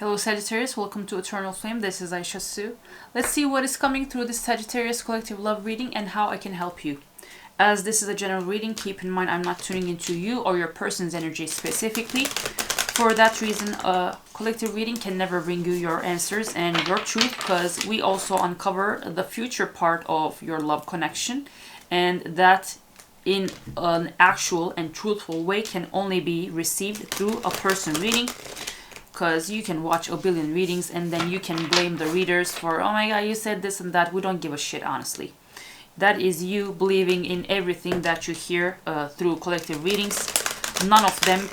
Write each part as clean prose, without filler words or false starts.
Hello Sagittarius, welcome to Eternal Flame. This is Aisha Sue. Let's see what is coming through this Sagittarius collective love reading and how I can help you. As this is a general reading, keep in mind I'm not tuning into you or your person's energy specifically. For that reason, a collective reading can never bring you your answers and your truth, because we also uncover the future part of your love connection, and that in an actual and truthful way can only be received through a person reading. Because you can watch a billion readings and then you can blame the readers for, oh my god, you said this and that. We don't give a shit, honestly. That is you believing in everything that you hear through collective readings. None of them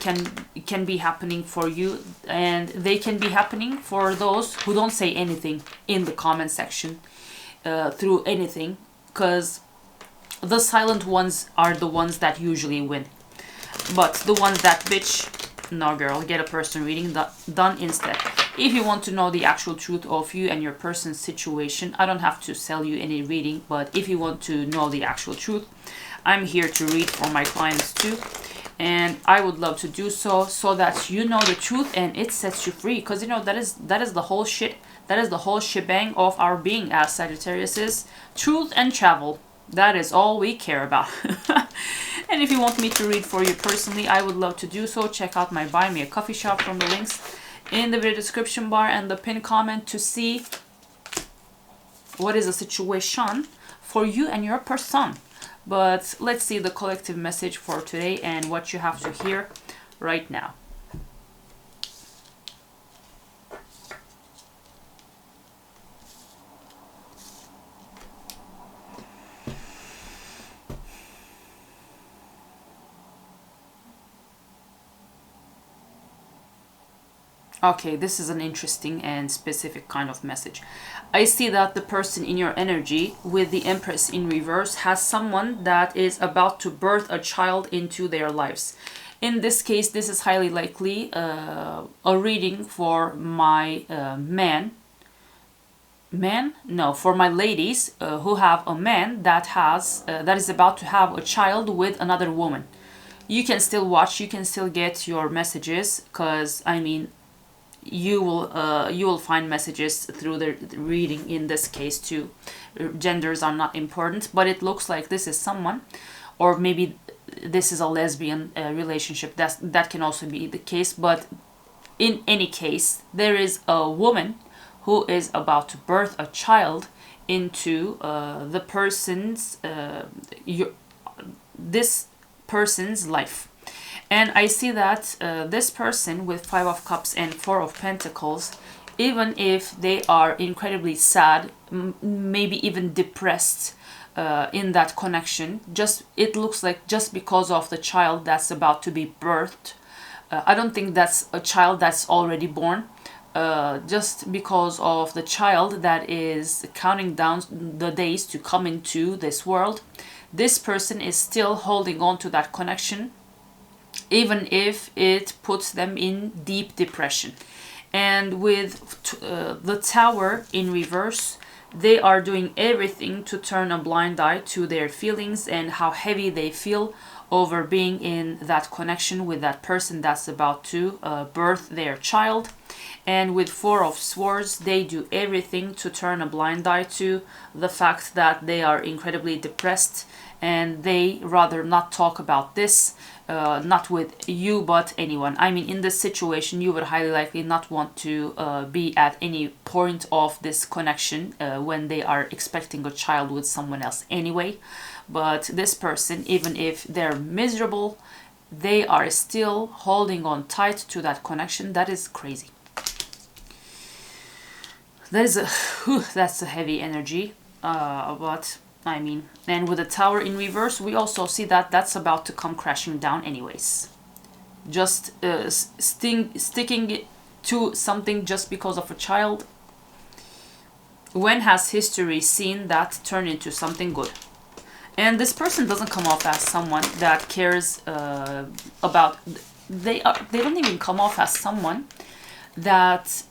can be happening for you, and they can be happening for those who don't say anything in the comment section through anything, because the silent ones are the ones that usually win. But the ones that bitch, no girl, get a person reading done instead. If you want to know the actual truth of you and your person's situation, I don't have to sell you any reading, but if you want to know the actual truth, I'm here to read for my clients too. And I would love to do so that you know the truth and it sets you free. Because, you know, that is the whole shit. That is the whole shebang of our being as Sagittarius is. Truth and travel. That is all we care about. And if you want me to read for you personally, I would love to do so. Check out my Buy Me a Coffee shop from the links in the video description bar and the pinned comment to see what is the situation for you and your person. But let's see the collective message for today and what you have to hear right now. Okay, this is an interesting and specific kind of message. I see that the person in your energy with the Empress in reverse has someone that is about to birth a child into their lives. In this case, this is highly likely a reading for my for my ladies who have a man that is about to have a child with another woman. You can still watch, you can still get your messages, because I mean, you will find messages through the reading in this case too. Genders are not important, but it looks like this is someone, or maybe this is a lesbian relationship. That can also be the case, but in any case, there is a woman who is about to birth a child into the person's this person's life. And I see that this person with 5 of Cups and 4 of Pentacles, even if they are incredibly sad, maybe even depressed in that connection, it looks like just because of the child that's about to be birthed. I don't think that's a child that's already born. Just because of the child that is counting down the days to come into this world, this person is still holding on to that connection, even if it puts them in deep depression. And with the Tower in reverse, they are doing everything to turn a blind eye to their feelings and how heavy they feel over being in that connection with that person that's about to birth their child. And with 4 of Swords, they do everything to turn a blind eye to the fact that they are incredibly depressed, and they rather not talk about this. Not with you, but anyone. I mean, in this situation, you would highly likely not want to be at any point of this connection when they are expecting a child with someone else anyway. But this person, even if they're miserable, they are still holding on tight to that connection. That is crazy. That's a heavy energy, but I mean, and with the Tower in reverse, we also see that that's about to come crashing down anyways. Just sticking to something just because of a child. When has history seen that turn into something good? And this person doesn't come off as someone that cares about... They don't even come off as someone that...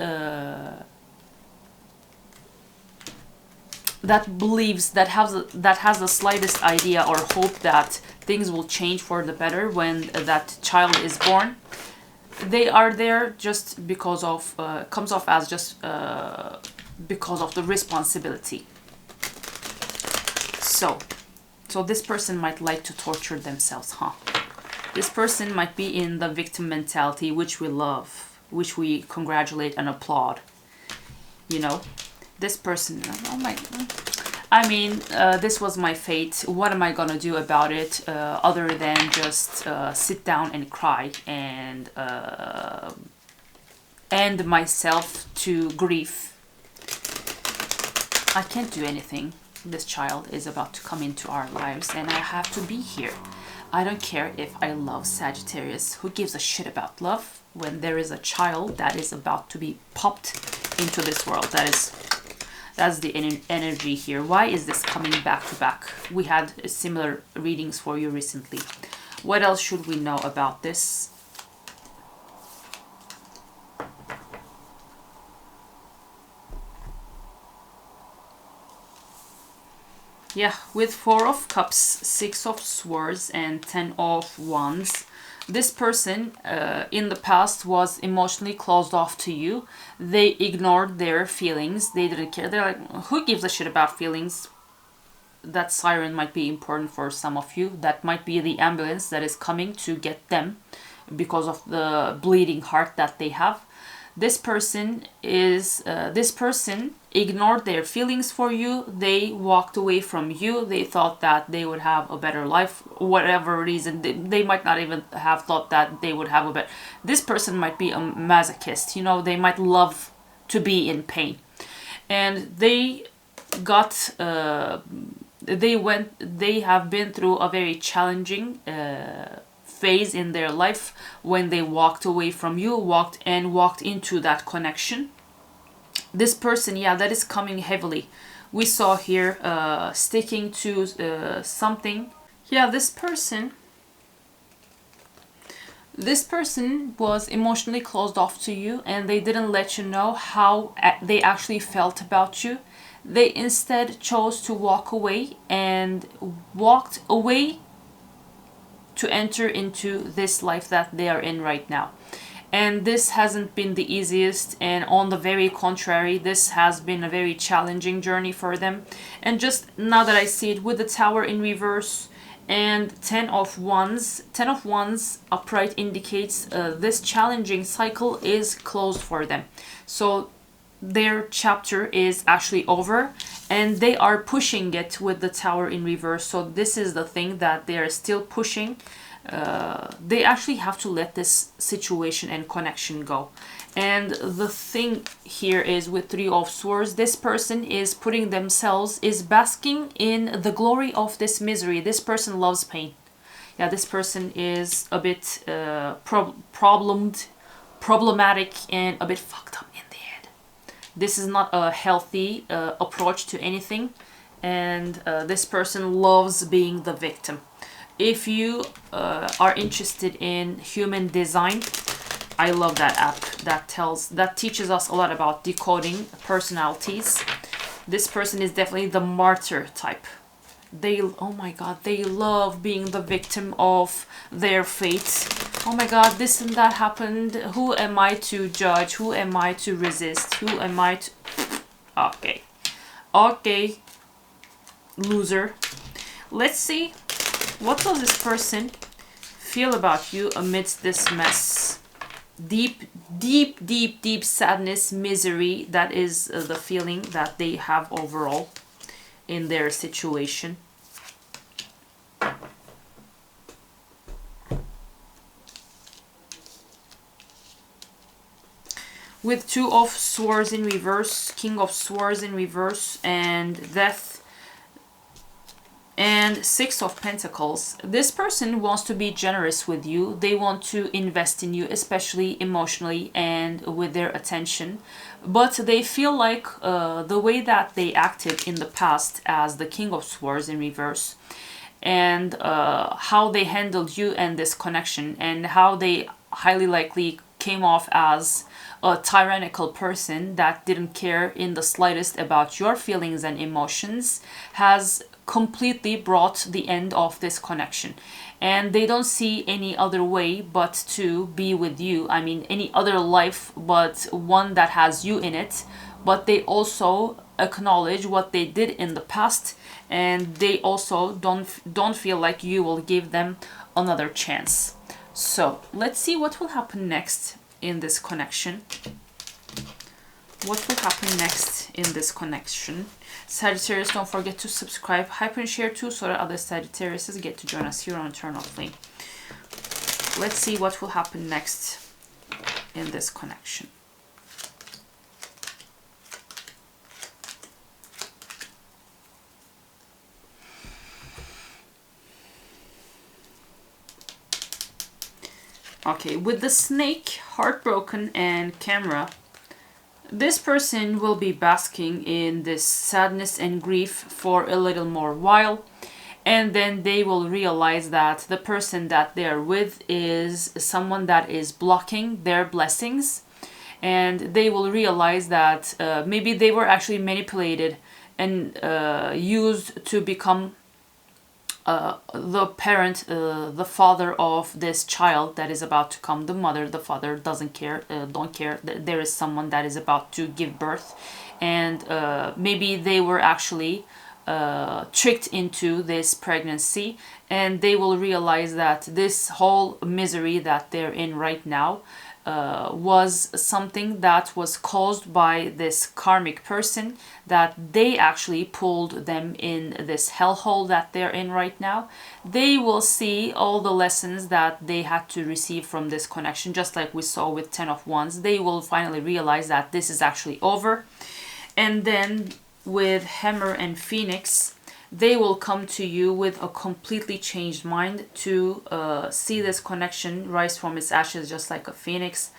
that believes, that has the slightest idea or hope that things will change for the better when that child is born. they are there just because of, comes off as just because of the responsibility. So this person might like to torture themselves, huh? This person might be in the victim mentality, which we love, which we congratulate and applaud. You know, this person, oh my, I mean, this was my fate. What am I gonna do about it other than just sit down and cry and end myself to grief? I can't do anything. This child is about to come into our lives and I have to be here. I don't care if I love Sagittarius. Who gives a shit about love when there is a child that is about to be popped into this world? That's the energy here. Why is this coming back to back? We had similar readings for you recently. What else should we know about this? Yeah, with 4 of Cups, 6 of Swords, and 10 of Wands. This person in the past was emotionally closed off to you. They ignored their feelings. They didn't care. They're like, who gives a shit about feelings? That siren might be important for some of you. That might be the ambulance that is coming to get them because of the bleeding heart that they have. This person ignored their feelings for you. They walked away from you. They thought that they would have a better life, whatever reason. They might not even have thought that they would have a better. This person might be a masochist. You know, they might love to be in pain, and they got. They have been through a very challenging phase in their life when they walked away from you, walked into that connection. This person, yeah, that is coming heavily. We saw here sticking to something. Yeah, this person was emotionally closed off to you and they didn't let you know how they actually felt about you. They instead chose to walk away and walked away to enter into this life that they are in right now. And this hasn't been the easiest, and on the very contrary, this has been a very challenging journey for them. And just now that I see it with the Tower in reverse and 10 of Wands upright indicates this challenging cycle is closed for them. So their chapter is actually over and they are pushing it with the Tower in reverse. So this is the thing that they are still pushing. They actually have to let this situation and connection go. And the thing here is with 3 of Swords, this person is putting themselves, is basking in the glory of this misery. This person loves pain. Yeah, this person is a bit problematic and a bit fucked up in the head. This is not a healthy approach to anything. And this person loves being the victim. If you are interested in human design, I love that app. That teaches us a lot about decoding personalities. This person is definitely the martyr type. Oh my god, they love being the victim of their fate. Oh my god, this and that happened. Who am I to judge? Who am I to resist? Who am I to... Okay, loser. Let's see. What does this person feel about you amidst this mess? Deep sadness, misery. That is the feeling that they have overall in their situation. With 2 of Swords in reverse, King of Swords in reverse, and Death, and 6 of Pentacles. This person wants to be generous with you. They want to invest in you, especially emotionally and with their attention. But they feel like the way that they acted in the past as the King of Swords in reverse, and how they handled you and this connection, and how they highly likely came off as a tyrannical person that didn't care in the slightest about your feelings and emotions, has completely brought the end of this connection. and they don't see any other way but to be with you. I mean, any other life but one that has you in it. But they also acknowledge what they did in the past, and they also don't feel like you will give them another chance. So let's see what will happen next in this connection. What will happen next in this connection? Sagittarius, don't forget to subscribe, hype and share too, so that other Sagittariuses get to join us here on Eternal Flame. Let's see what will happen next in this connection. Okay, with the snake, heartbroken, and camera, this person will be basking in this sadness and grief for a little more while, and then they will realize that the person that they are with is someone that is blocking their blessings, and they will realize that maybe they were actually manipulated and used to become the parent, the father of this child that is about to come. The mother, the father doesn't care, don't care. There is someone that is about to give birth, and maybe they were actually tricked into this pregnancy, and they will realize that this whole misery that they're in right now was something that was caused by this karmic person, that they actually pulled them in this hellhole that they're in right now. They will see all the lessons that they had to receive from this connection, just like we saw with 10 of Wands. They will finally realize that this is actually over. And then with Hammer and Phoenix, they will come to you with a completely changed mind to see this connection rise from its ashes just like a phoenix.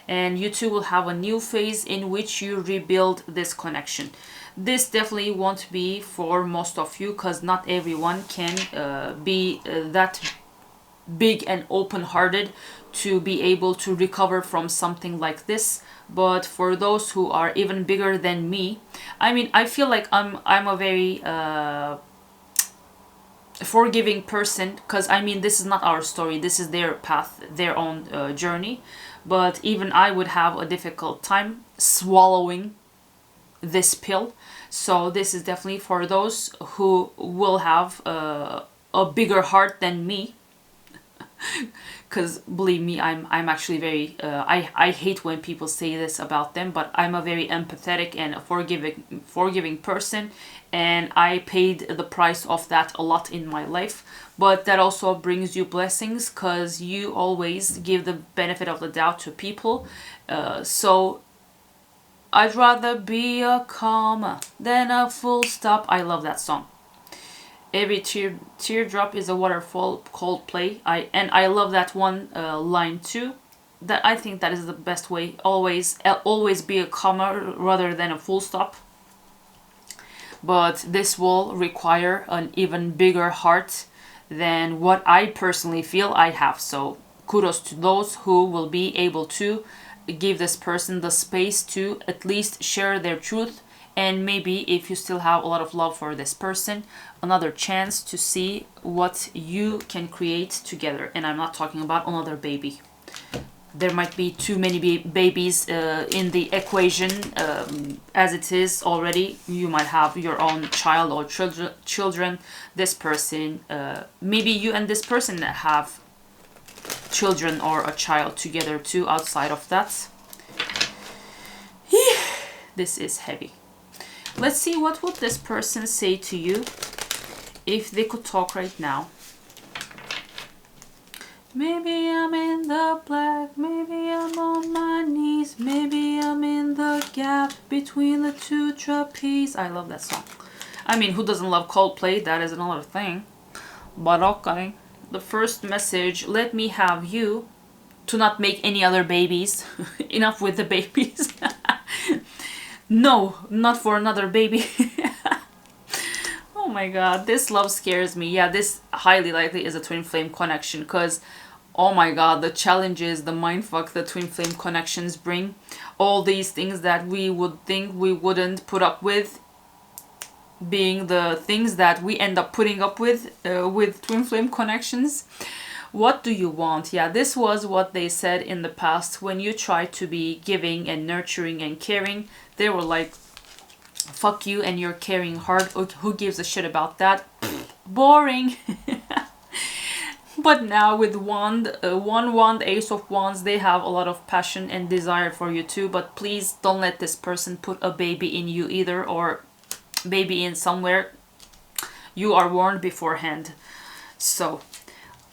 And you two will have a new phase in which you rebuild this connection. This definitely won't be for most of you, because not everyone can be that big and open-hearted to be able to recover from something like this. But for those who are even bigger than me, I mean, I feel like I'm a very forgiving person, because I mean, this is not our story, this is their path, their own journey. But even I would have a difficult time swallowing this pill. So this is definitely for those who will have a bigger heart than me. Because believe me, I'm actually very I hate when people say this about them, but I'm a very empathetic and a forgiving person, and I paid the price of that a lot in my life. But that also brings you blessings, because you always give the benefit of the doubt to people. So I'd rather be a comma than a full stop. I love that song. Every teardrop is a waterfall, Coldplay. I love that one line too. That I think that is the best way. Always be a comma rather than a full stop. But this will require an even bigger heart than what I personally feel I have. So kudos to those who will be able to give this person the space to at least share their truth. And maybe if you still have a lot of love for this person, another chance to see what you can create together. And I'm not talking about another baby. There might be too many babies in the equation as it is already. You might have your own child or children. This person, maybe you and this person have children or a child together too outside of that. This is heavy. Let's see, what would this person say to you if they could talk right now. Maybe I'm in the black, maybe I'm on my knees, maybe I'm in the gap between the two trapeze. I love that song. I mean, who doesn't love Coldplay? That is another thing. But okay. The first message, let me have you to not make any other babies. Enough with the babies. No, not for another baby. Oh my god, this love scares me. Yeah, this highly likely is a twin flame connection, because oh my god, the challenges, the mindfuck the twin flame connections bring, all these things that we would think we wouldn't put up with, being the things that we end up putting up with twin flame connections. What do you want? Yeah, this was what they said in the past. When you try to be giving and nurturing and caring, they were like, fuck you and your caring heart. Who gives a shit about that? Boring. But now with one wand, ace of wands, they have a lot of passion and desire for you too. But please don't let this person put a baby in you either, or baby in somewhere. You are warned beforehand. So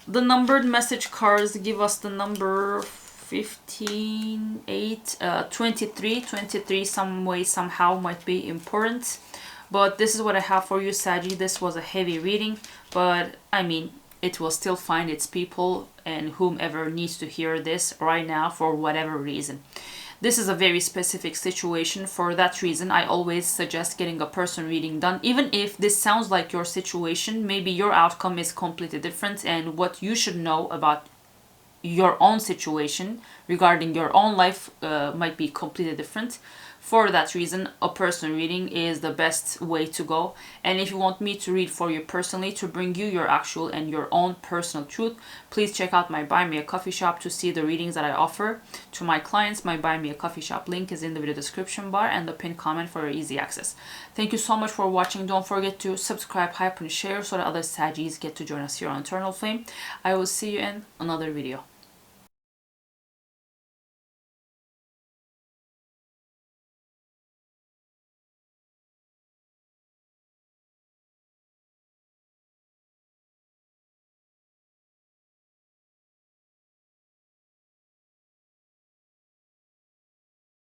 the numbered message cards give us the number 15, 8, 23. 23 some way, somehow might be important. But this is what I have for you, Saggy. This was a heavy reading, but I mean, it will still find its people and whomever needs to hear this right now for whatever reason. This is a very specific situation. For that reason, I always suggest getting a person reading done. Even if this sounds like your situation, maybe your outcome is completely different, and what you should know about your own situation regarding your own life might be completely different. For that reason, a person reading is the best way to go. And if you want me to read for you personally, to bring you your actual and your own personal truth, please check out my Buy Me a Coffee shop to see the readings that I offer to my clients. My Buy Me a Coffee shop link is in the video description bar and the pinned comment for easy access. Thank you so much for watching. Don't forget to subscribe, hype, and share so that other Saggies get to join us here on Eternal Flame. I will see you in another video.